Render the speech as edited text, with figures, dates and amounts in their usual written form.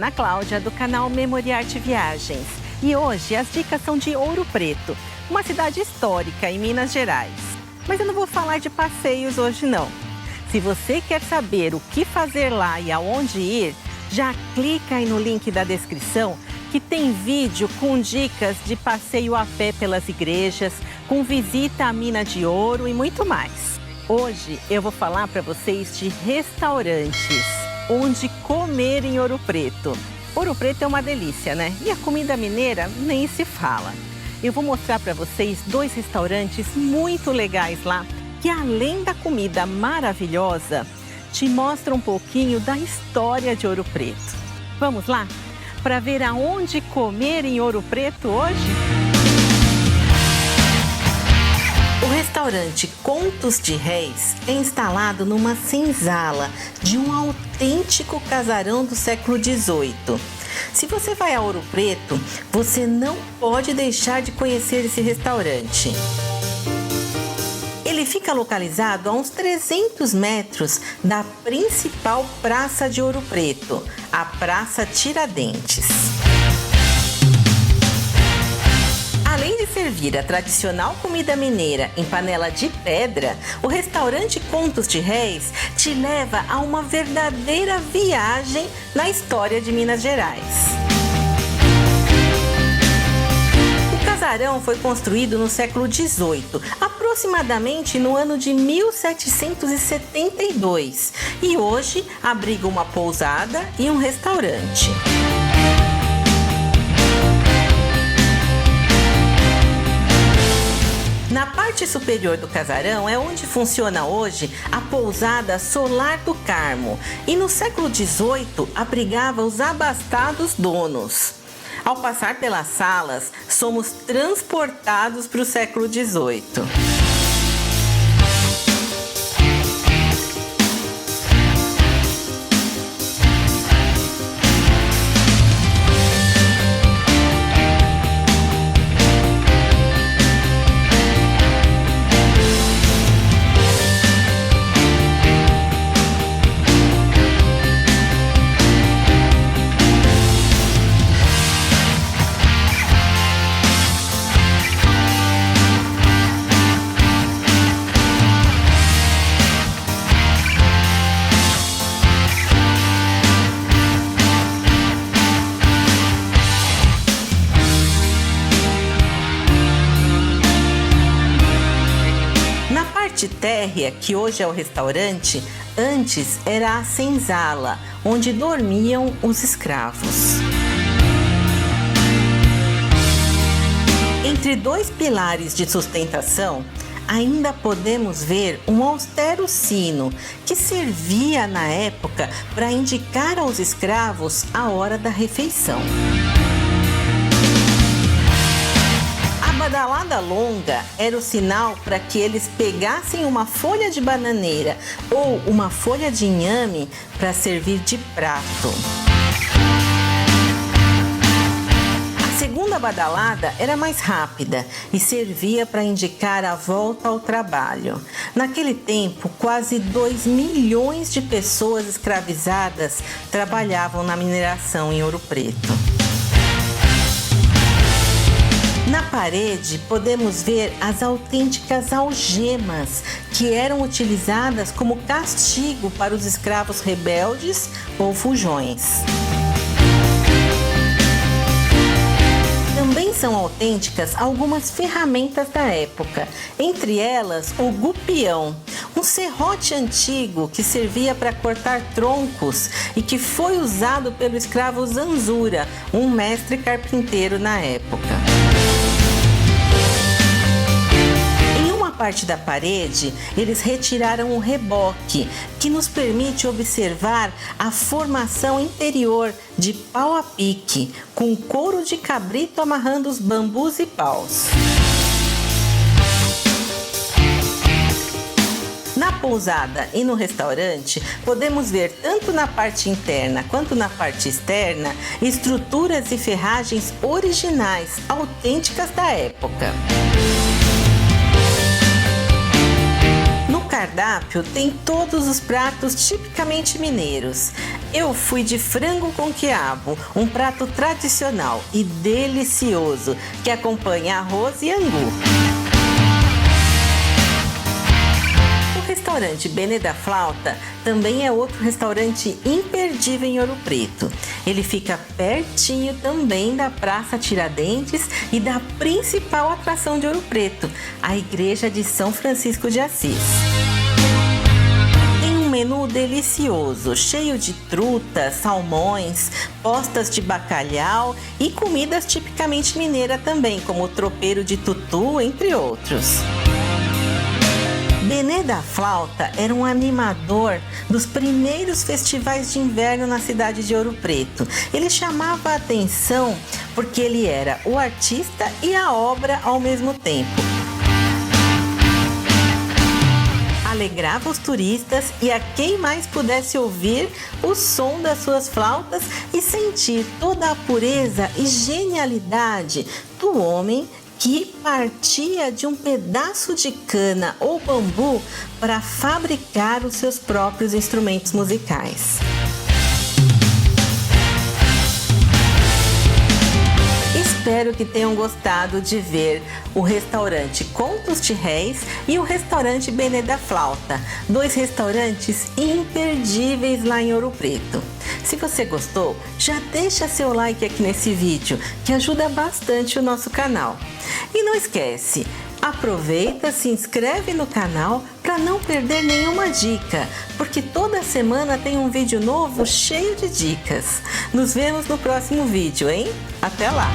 Ana Cláudia, do canal Memoriarte Viagens. E hoje as dicas são de Ouro Preto, uma cidade histórica em Minas Gerais. Mas eu não vou falar de passeios hoje não. Se você quer saber o que fazer lá e aonde ir, já clica aí no link da descrição que tem vídeo com dicas de passeio a pé pelas igrejas, com visita à mina de ouro e muito mais. Hoje eu vou falar para vocês de restaurantes onde comer em Ouro Preto. Ouro Preto é uma delícia, né? E a comida mineira nem se fala. Eu vou mostrar para vocês 2 restaurantes muito legais lá, que além da comida maravilhosa, te mostra um pouquinho da história de Ouro Preto. Vamos lá? Para ver aonde comer em Ouro Preto hoje? O restaurante Contos de Réis é instalado numa senzala de um autêntico casarão do século XVIII. Se você vai a Ouro Preto, você não pode deixar de conhecer esse restaurante. Ele fica localizado a uns 300 metros da principal praça de Ouro Preto, a Praça Tiradentes. Além de servir a tradicional comida mineira em panela de pedra, o restaurante Contos de Réis te leva a uma verdadeira viagem na história de Minas Gerais. O casarão foi construído no século XVIII, aproximadamente no ano de 1772, e hoje abriga uma pousada e um restaurante. Na parte superior do casarão é onde funciona hoje a pousada Solar do Carmo e no século XVIII abrigava os abastados donos. Ao passar pelas salas, somos transportados para o século XVIII. Térrea, que hoje é o restaurante, antes era a senzala, onde dormiam os escravos. Entre 2 pilares de sustentação, ainda podemos ver um austero sino que servia na época para indicar aos escravos a hora da refeição. A badalada longa era o sinal para que eles pegassem uma folha de bananeira ou uma folha de inhame para servir de prato. A segunda badalada era mais rápida e servia para indicar a volta ao trabalho. Naquele tempo, quase 2 milhões de pessoas escravizadas trabalhavam na mineração em Ouro Preto. Na parede podemos ver as autênticas algemas que eram utilizadas como castigo para os escravos rebeldes ou fujões. Também são autênticas algumas ferramentas da época, entre elas o gupião, um serrote antigo que servia para cortar troncos e que foi usado pelo escravo Zanzura, um mestre carpinteiro na época. Parte da parede, eles retiraram o reboque, que nos permite observar a formação interior de pau a pique, com couro de cabrito amarrando os bambus e paus. Na pousada e no restaurante, podemos ver tanto na parte interna quanto na parte externa estruturas e ferragens originais, autênticas da época. cardápio tem todos os pratos tipicamente mineiros. Eu fui de frango com quiabo, um prato tradicional e delicioso que acompanha arroz e angu. O restaurante Benê da Flauta também é outro restaurante imperdível em Ouro Preto. Ele fica pertinho também da Praça Tiradentes e da principal atração de Ouro Preto, a Igreja de São Francisco de Assis. Tem um menu delicioso, cheio de trutas, salmões, postas de bacalhau e comidas tipicamente mineiras também, como o tropeiro de tutu, entre outros. Benê da Flauta era um animador dos primeiros festivais de inverno na cidade de Ouro Preto. Ele chamava a atenção porque ele era o artista e a obra ao mesmo tempo. Alegrava os turistas e a quem mais pudesse ouvir o som das suas flautas e sentir toda a pureza e genialidade do homem que partia de um pedaço de cana ou bambu para fabricar os seus próprios instrumentos musicais. Espero que tenham gostado de ver o restaurante Contos de Réis e o restaurante Benê da Flauta, dois restaurantes imperdíveis lá em Ouro Preto. Se você gostou, já deixa seu like aqui nesse vídeo, que ajuda bastante o nosso canal. E não esquece, aproveita, se inscreve no canal para não perder nenhuma dica, porque toda semana tem um vídeo novo cheio de dicas. Nos vemos no próximo vídeo, hein? Até lá!